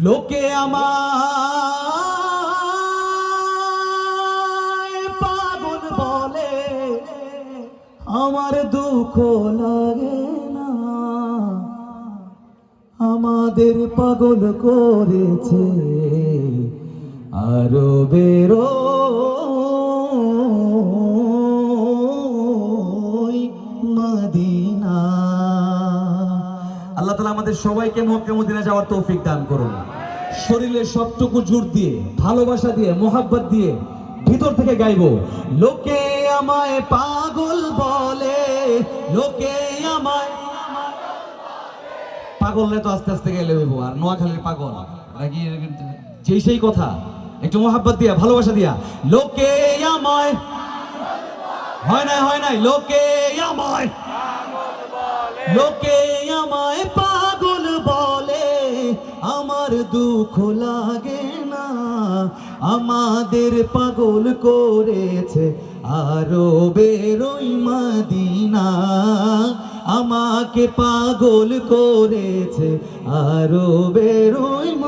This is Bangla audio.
লোকে আমায় পাগল বলে, আমার দুঃখ লাগে না। আমাদের পাগল করেছে আরো বেরো মদিনা। আল্লাহ তাআলা আমাদের সবাইকে মক্কা মদিনা যাওয়ার তৌফিক দান করুন। শরীরে সবটুকু জোর দিয়ে, ভালোবাসা দিয়ে, মোহাব্বত দিয়ে ভিতর থেকে গাইবো। লোকে আমায় পাগল বলে, লোকে আমায় পাগল নে তো আস্তে আস্তে গেলে হইব। আর নোয়াখালীর পাগল নাকি যেই সেই কথা, একটু মোহাব্বত দিয়া, ভালোবাসা দিয়া। লোকে আমায় হয় নাই লোকে আমায়, লোকে আমায় পাগল বলে, আমার দুঃখ লাগে না। আমাদের পাগল করেছে আরো বেরোই মদিনা। আমাকে পাগল করেছে আরো বেরোই